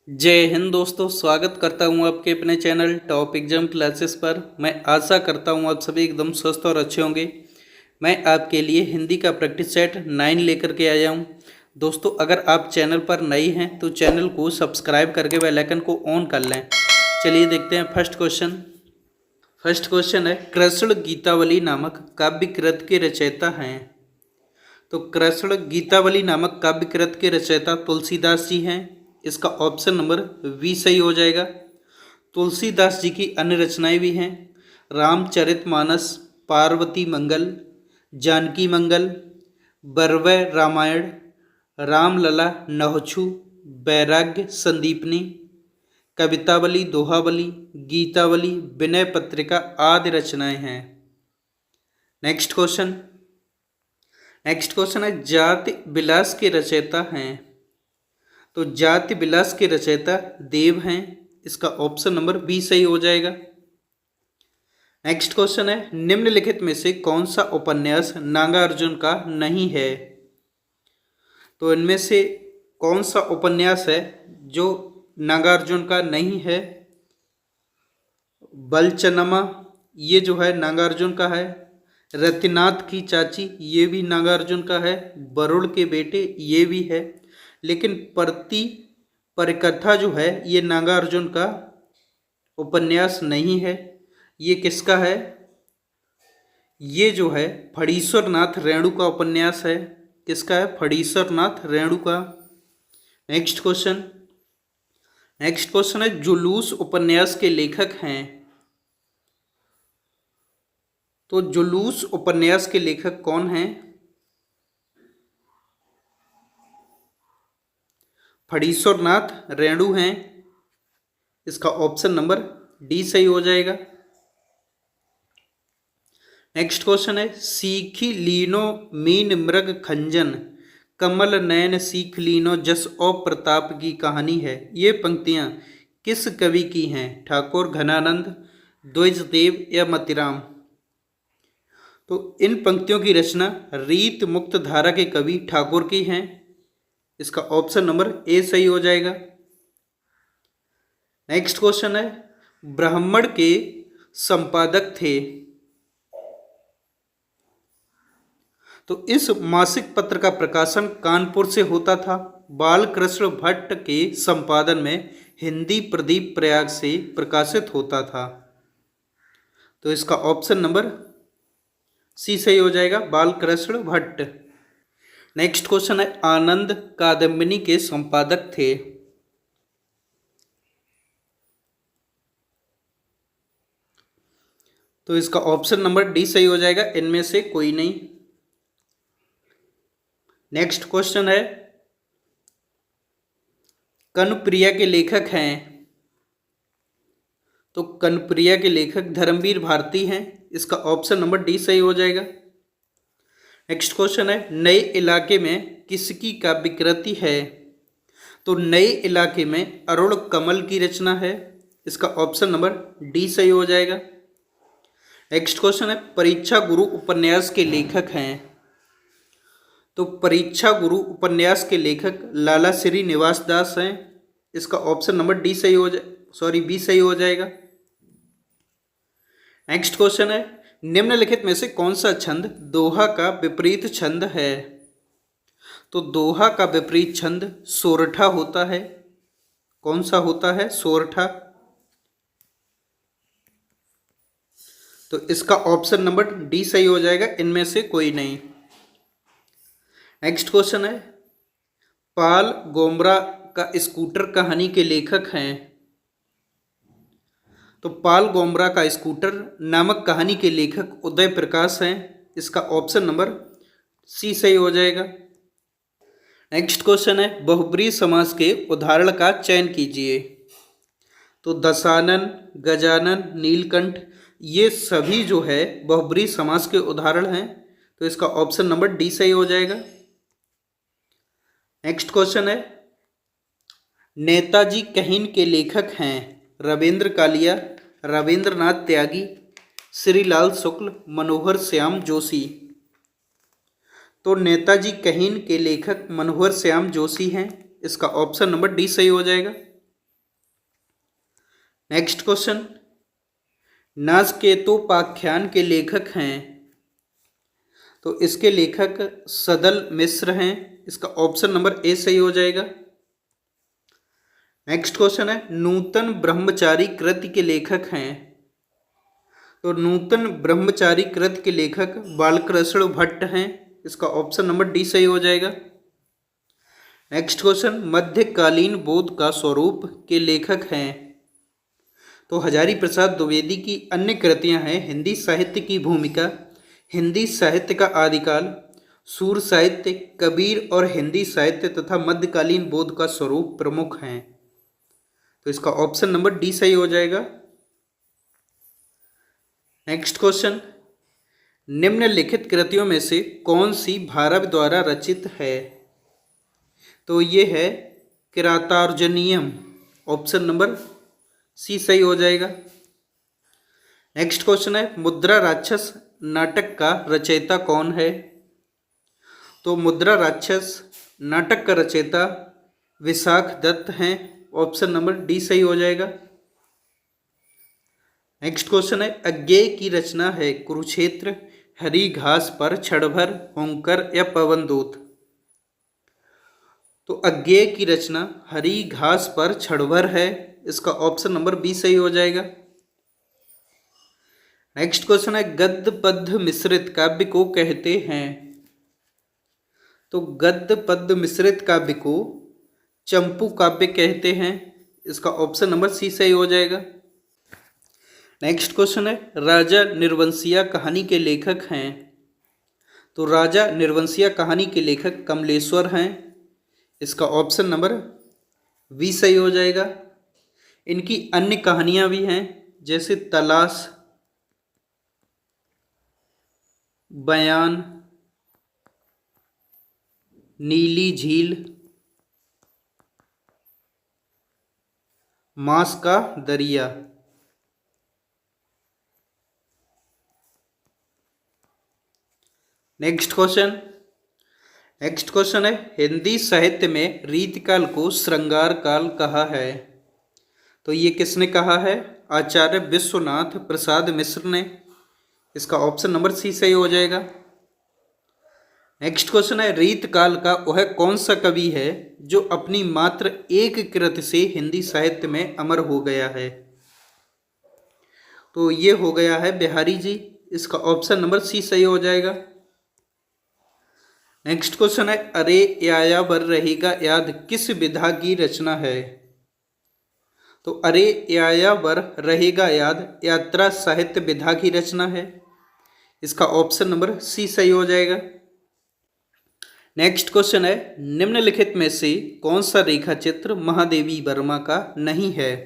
जय हिंद दोस्तों, स्वागत करता हूं आपके अपने चैनल टॉप एग्जाम क्लासेस पर। मैं आशा करता हूं आप सभी एकदम स्वस्थ और अच्छे होंगे। मैं आपके लिए हिंदी का प्रैक्टिस सेट 9 लेकर के आया हूं। दोस्तों, अगर आप चैनल पर नए हैं तो चैनल को सब्सक्राइब करके बेल आइकन को ऑन कर लें। चलिए देखते हैं फर्स्ट क्वेश्चन है, कृष्ण गीतावली नामक काव्य कृत के रचयिता हैं। तो कृष्ण गीतावली नामक काव्य कृत के रचयिता तुलसीदास जी हैं। इसका ऑप्शन नंबर बी सही हो जाएगा। तुलसीदास जी की अन्य रचनाएं भी हैं, रामचरितमानस, पार्वती मंगल, जानकी मंगल, बरवय रामायण, रामलला नहुछु, वैराग्य संदीपनी, कवितावली, दोहावली, गीतावली, विनय पत्रिका आदि रचनाएं हैं। नेक्स्ट क्वेश्चन है, जाति विलास के रचयिता हैं। तो जाति विलास के रचयिता देव हैं। इसका ऑप्शन नंबर बी सही हो जाएगा। नेक्स्ट क्वेश्चन है, निम्नलिखित में से कौन सा उपन्यास नागार्जुन का नहीं है। तो इनमें से कौन सा उपन्यास है जो नागार्जुन का नहीं है। बलचनमा, ये जो है नागार्जुन का है। रतिनाथ की चाची, ये भी नागार्जुन का है। वरुण के बेटे, ये भी है। लेकिन प्रति परिकथा जो है ये नागार्जुन का उपन्यास नहीं है। ये किसका है? ये जो है फणीश्वर नाथ रेणु का उपन्यास है। किसका है? फणीश्वर नाथ रेणु का। नेक्स्ट क्वेश्चन है, जुलूस उपन्यास के लेखक हैं। तो जुलूस उपन्यास के लेखक कौन हैं? फणीश्वर नाथ रेणु हैं। इसका ऑप्शन नंबर डी सही हो जाएगा। नेक्स्ट क्वेश्चन है, सीखी लीनो मीन मृग खंजन, कमल नयन सीख लीनो जस ओ प्रताप की कहानी है। ये पंक्तियां किस कवि की हैं? ठाकुर, घनानंद, द्विजदेव या मतिराम। तो इन पंक्तियों की रचना रीत मुक्त धारा के कवि ठाकुर की हैं। इसका ऑप्शन नंबर ए सही हो जाएगा। नेक्स्ट क्वेश्चन है, ब्राह्मण के संपादक थे। तो इस मासिक पत्र का प्रकाशन कानपुर से होता था। बालकृष्ण भट्ट के संपादन में हिंदी प्रदीप प्रयाग से प्रकाशित होता था। तो इसका ऑप्शन नंबर सी सही हो जाएगा, बालकृष्ण भट्ट। नेक्स्ट क्वेश्चन है, आनंद कादम्बिनी के संपादक थे। तो इसका ऑप्शन नंबर डी सही हो जाएगा, इनमें से कोई नहीं। नेक्स्ट क्वेश्चन है, कनुप्रिया के लेखक हैं। तो कनुप्रिया के लेखक धर्मवीर भारती हैं। इसका ऑप्शन नंबर डी सही हो जाएगा। नेक्स्ट क्वेश्चन है, नए इलाके में किसकी काव्य कृति है। तो नए इलाके में अरुण कमल की रचना है। इसका ऑप्शन नंबर डी सही हो जाएगा। नेक्स्ट क्वेश्चन है, परीक्षा गुरु उपन्यास के लेखक हैं। तो परीक्षा गुरु उपन्यास के लेखक लाला श्री निवास दास हैं। इसका ऑप्शन नंबर बी सही हो जाएगा। नेक्स्ट क्वेश्चन है, निम्नलिखित में से कौन सा छंद दोहा का विपरीत छंद है। तो दोहा का विपरीत छंद सोरठा होता है। कौन सा होता है? सोरठा। तो इसका ऑप्शन नंबर डी सही हो जाएगा, इनमें से कोई नहीं। नेक्स्ट क्वेश्चन है, पाल गोमरा का स्कूटर कहानी के लेखक हैं। तो पाल गोमरा का स्कूटर नामक कहानी के लेखक उदय प्रकाश हैं। इसका ऑप्शन नंबर सी सही हो जाएगा। नेक्स्ट क्वेश्चन है, बहुब्रीहि समास के उदाहरण का चयन कीजिए। तो दशानन, गजानन, नीलकंठ, ये सभी जो है बहुब्रीहि समास के उदाहरण हैं। तो इसका ऑप्शन नंबर डी सही हो जाएगा। नेक्स्ट क्वेश्चन है, नेताजी कहीन के लेखक हैं। रविंद्र कालिया, रविंद्रनाथ त्यागी, श्रीलाल शुक्ल, मनोहर श्याम जोशी। तो नेताजी कहीन के लेखक मनोहर श्याम जोशी हैं। इसका ऑप्शन नंबर डी सही हो जाएगा। नेक्स्ट क्वेश्चन, नासकेतोपाख्यान के लेखक हैं, तो इसके लेखक सदल मिश्र हैं। इसका ऑप्शन नंबर ए सही हो जाएगा। नेक्स्ट क्वेश्चन है, नूतन ब्रह्मचारी कृति के लेखक हैं, तो नूतन ब्रह्मचारी कृति के लेखक बालकृष्ण भट्ट हैं। इसका ऑप्शन नंबर डी सही हो जाएगा। नेक्स्ट क्वेश्चन, मध्यकालीन बोध का स्वरूप के लेखक हैं, तो हजारी प्रसाद द्विवेदी की अन्य कृतियां हैं हिंदी साहित्य की भूमिका, हिंदी साहित्य का आदिकाल, सूर साहित्य, कबीर और हिंदी साहित्य तथा मध्यकालीन बोध का स्वरूप प्रमुख हैं। तो इसका ऑप्शन नंबर डी सही हो जाएगा। नेक्स्ट क्वेश्चन, निम्नलिखित कृतियों में से कौन सी भारव द्वारा रचित है, तो ये है किरातार्जुनीयम। ऑप्शन नंबर सी सही हो जाएगा। नेक्स्ट क्वेश्चन है, मुद्रा राक्षस नाटक का रचयिता कौन है, तो मुद्रा राक्षस नाटक का रचयिता विशाख दत्त हैं। ऑप्शन नंबर डी सही हो जाएगा। नेक्स्ट क्वेश्चन है, अज्ञेय की रचना है कुरुक्षेत्र, हरी घास पर क्षणभर, होंकर या पवनदूत, तो अज्ञेय की रचना हरी घास पर क्षणभर है। इसका ऑप्शन नंबर बी सही हो जाएगा। नेक्स्ट क्वेश्चन है, गद्य पद्य मिश्रित काव्य को कहते हैं, तो गद्य पद्य मिश्रित काव्य को चंपू काव्य कहते हैं। इसका ऑप्शन नंबर सी सही हो जाएगा। नेक्स्ट क्वेश्चन है, राजा निर्वंशिया कहानी के लेखक हैं, तो राजा निर्वंशिया कहानी के लेखक कमलेश्वर हैं। इसका ऑप्शन नंबर बी सही हो जाएगा। इनकी अन्य कहानियां भी हैं, जैसे तलाश, बयान, नीली झील, मांस का दरिया। नेक्स्ट क्वेश्चन है, हिंदी साहित्य में रीतिकाल को श्रृंगार काल कहा है, तो ये किसने कहा है, आचार्य विश्वनाथ प्रसाद मिश्र ने। इसका ऑप्शन नंबर सी सही हो जाएगा। नेक्स्ट क्वेश्चन है, रीतकाल का वह कौन सा कवि है जो अपनी मात्र एक कृति से हिंदी साहित्य में अमर हो गया है, तो ये हो गया है बिहारी जी। इसका ऑप्शन नंबर सी सही हो जाएगा। नेक्स्ट क्वेश्चन है, अरे यायावर रहेगा याद किस विधा की रचना है, तो अरे यायावर रहेगा याद यात्रा साहित्य विधा की रचना है। इसका ऑप्शन नंबर सी सही हो जाएगा। नेक्स्ट क्वेश्चन है, निम्नलिखित में से कौन सा रेखा चित्र महादेवी वर्मा का नहीं है,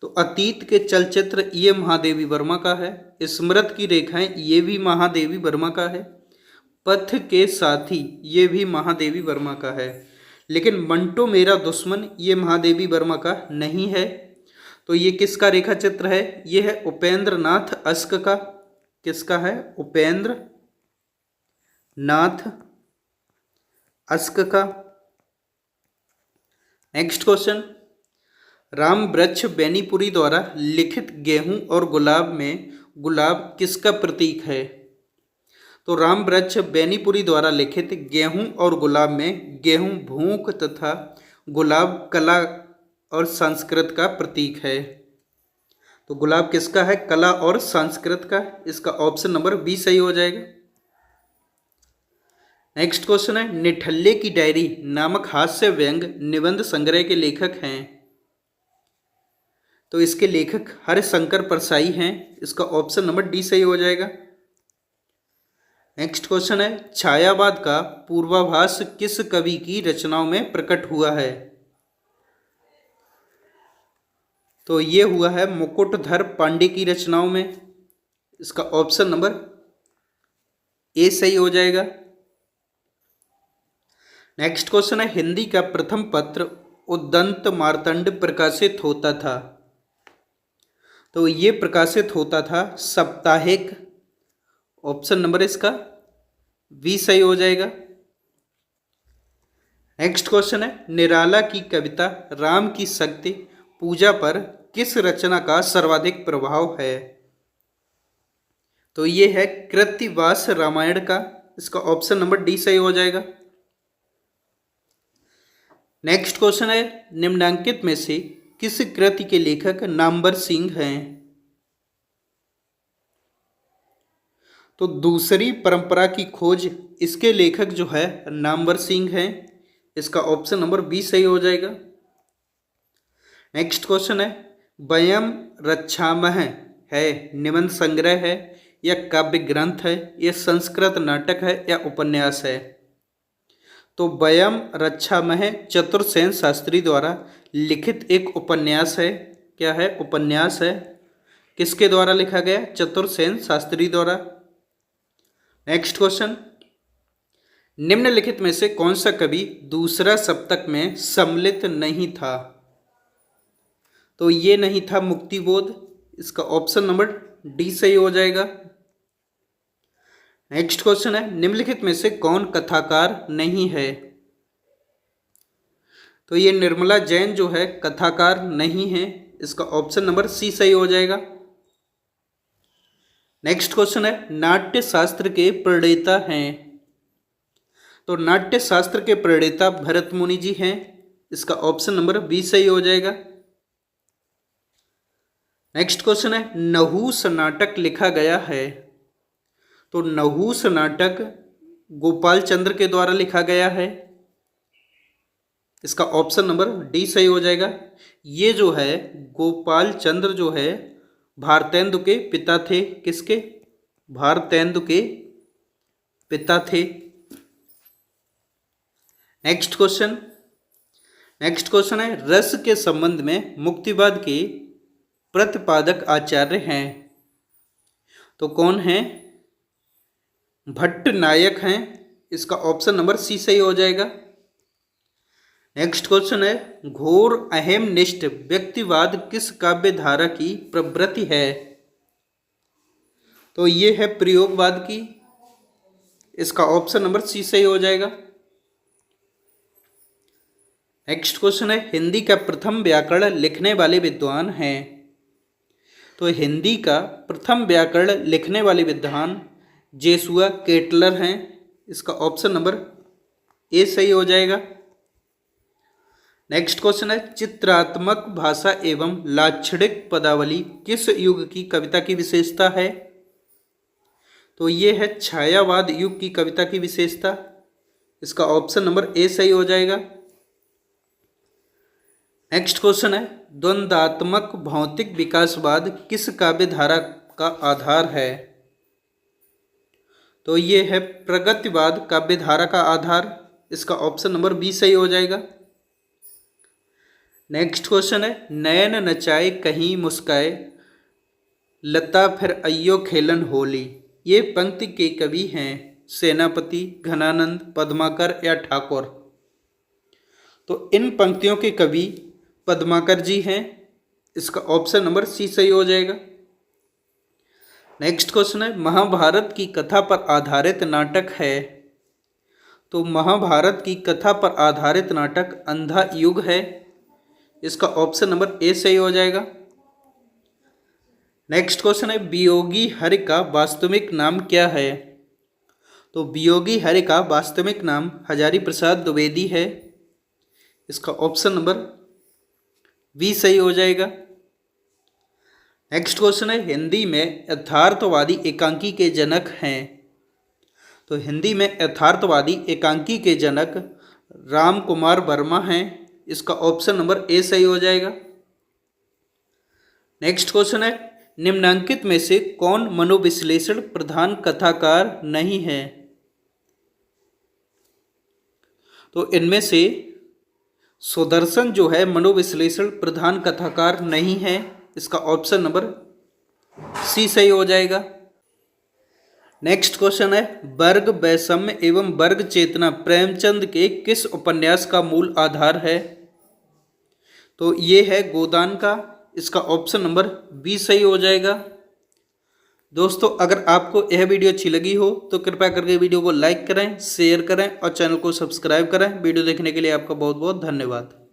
तो अतीत के चलचित्र ये महादेवी वर्मा का है, स्मृत की रेखाएं ये भी महादेवी वर्मा का है, पथ के साथी ये भी महादेवी वर्मा का है, लेकिन मंटो मेरा दुश्मन ये महादेवी वर्मा का नहीं है। तो ये किसका रेखा चित्र है, ये है उपेंद्र नाथ अस्क का। किसका है, उपेंद्र नाथ अस्क का। नेक्स्ट क्वेश्चन, राम वृक्ष बेनीपुरी द्वारा लिखित गेहूं और गुलाब में गुलाब किसका प्रतीक है, तो राम वृक्ष बेनीपुरी द्वारा लिखित गेहूं और गुलाब में गेहूं भूख तथा गुलाब कला और संस्कृत का प्रतीक है। तो गुलाब किसका है, कला और संस्कृत का। इसका ऑप्शन नंबर बी सही हो जाएगा। नेक्स्ट क्वेश्चन है, निठल्ले की डायरी नामक हास्य व्यंग निबंध संग्रह के लेखक हैं, तो इसके लेखक हरिशंकर परसाई हैं। इसका ऑप्शन नंबर डी सही हो जाएगा। नेक्स्ट क्वेश्चन है, छायावाद का पूर्वाभास किस कवि की रचनाओं में प्रकट हुआ है, तो ये हुआ है मुकुटधर पांडे की रचनाओं में। इसका ऑप्शन नंबर ए सही हो जाएगा। नेक्स्ट क्वेश्चन है, हिंदी का प्रथम पत्र उद्दंत मार्तंड प्रकाशित होता था, तो ये प्रकाशित होता था साप्ताहिक। ऑप्शन नंबर इसका बी सही हो जाएगा। नेक्स्ट क्वेश्चन है, निराला की कविता राम की शक्ति पूजा पर किस रचना का सर्वाधिक प्रभाव है? तो ये है कृत्तिवास रामायण का। इसका ऑप्शन नंबर डी सही हो जाएगा। नेक्स्ट क्वेश्चन है, निम्नलिखित में से किस कृति के लेखक नामवर सिंह हैं? तो दूसरी परंपरा की खोज, इसके लेखक जो है नामवर सिंह हैं। इसका ऑप्शन नंबर बी सही हो जाएगा। नेक्स्ट क्वेश्चन है, वयम रक्षामः है निबंध संग्रह है या काव्य ग्रंथ है या संस्कृत नाटक है या उपन्यास है? तो वयम रक्षामः चतुरसेन शास्त्री द्वारा लिखित एक उपन्यास है। क्या है? उपन्यास है। किसके द्वारा लिखा गया? चतुरसेन शास्त्री द्वारा। नेक्स्ट क्वेश्चन, निम्नलिखित में से कौन सा कवि दूसरा सप्तक में सम्मिलित नहीं था? तो ये नहीं था मुक्तिबोध। इसका ऑप्शन नंबर डी सही हो जाएगा। नेक्स्ट क्वेश्चन है, निम्नलिखित में से कौन कथाकार नहीं है? तो ये निर्मला जैन जो है कथाकार नहीं है। इसका ऑप्शन नंबर सी सही हो जाएगा। नेक्स्ट क्वेश्चन है, नाट्य शास्त्र के प्रणेता हैं? तो नाट्य शास्त्र के प्रणेता भरत मुनि जी हैं। इसका ऑप्शन नंबर बी सही हो जाएगा। नेक्स्ट क्वेश्चन है, नहुस नाटक लिखा गया है? तो नहुस नाटक गोपाल चंद्र के द्वारा लिखा गया है। इसका ऑप्शन नंबर डी सही हो जाएगा। ये जो है गोपाल चंद्र जो है भारतेंदु के पिता थे। किसके? भारतेंदु के पिता थे। नेक्स्ट क्वेश्चन है, रस के संबंध में मुक्तिवाद के प्रतिपादक आचार्य हैं? तो कौन हैं? भट्ट नायक हैं। इसका ऑप्शन नंबर सी सही हो जाएगा। नेक्स्ट क्वेश्चन है, घोर अहमनिष्ठ व्यक्तिवाद किस काव्य धारा की प्रवृत्ति है? तो ये है प्रयोगवाद की। इसका ऑप्शन नंबर सी सही हो जाएगा। नेक्स्ट क्वेश्चन है, हिंदी का प्रथम व्याकरण लिखने वाले विद्वान हैं? तो हिंदी का प्रथम व्याकरण लिखने वाले विद्वान जेसुआ केटलर हैं। इसका ऑप्शन नंबर ए सही हो जाएगा। नेक्स्ट क्वेश्चन है, चित्रात्मक भाषा एवं लाक्षणिक पदावली किस युग की कविता की विशेषता है? तो ये है छायावाद युग की कविता की विशेषता। इसका ऑप्शन नंबर ए सही हो जाएगा। नेक्स्ट क्वेश्चन है, द्वंद्वात्मक भौतिक विकासवाद किस काव्य धारा का आधार है? तो ये है प्रगतिवाद काव्य धारा का आधार। इसका ऑप्शन नंबर बी सही हो जाएगा। नेक्स्ट क्वेश्चन है, नयन नचाए कहीं मुस्काए लता फिर अय्यो खेलन होली, ये पंक्ति के कवि हैं सेनापति, घनानंद, पद्माकर या ठाकुर? तो इन पंक्तियों के कवि पद्माकर जी हैं। इसका ऑप्शन नंबर सी सही हो जाएगा। नेक्स्ट क्वेश्चन है, महाभारत की कथा पर आधारित नाटक है? तो महाभारत की कथा पर आधारित नाटक अंधा युग है। इसका ऑप्शन नंबर ए सही हो जाएगा। नेक्स्ट क्वेश्चन है, वियोगी हरि का वास्तविक नाम क्या है? तो वियोगी हरि का वास्तविक नाम हजारी प्रसाद द्विवेदी है। इसका ऑप्शन नंबर बी सही हो जाएगा। नेक्स्ट क्वेश्चन है, हिंदी में यथार्थवादी एकांकी के जनक हैं? तो हिंदी में यथार्थवादी एकांकी के जनक राम कुमार वर्मा हैं। इसका ऑप्शन नंबर ए सही हो जाएगा। नेक्स्ट क्वेश्चन है, निम्नलिखित में से कौन मनोविश्लेषण प्रधान कथाकार नहीं है? तो इनमें से सुदर्शन जो है मनोविश्लेषण प्रधान कथाकार नहीं है। इसका ऑप्शन नंबर सी सही हो जाएगा। नेक्स्ट क्वेश्चन है, वर्ग वैषम्य एवं वर्ग चेतना प्रेमचंद के किस उपन्यास का मूल आधार है? तो ये है गोदान का। इसका ऑप्शन नंबर बी सही हो जाएगा। दोस्तों, अगर आपको यह वीडियो अच्छी लगी हो तो कृपया करके वीडियो को लाइक करें, शेयर करें और चैनल को सब्सक्राइब करें। वीडियो देखने के लिए आपका बहुत बहुत धन्यवाद।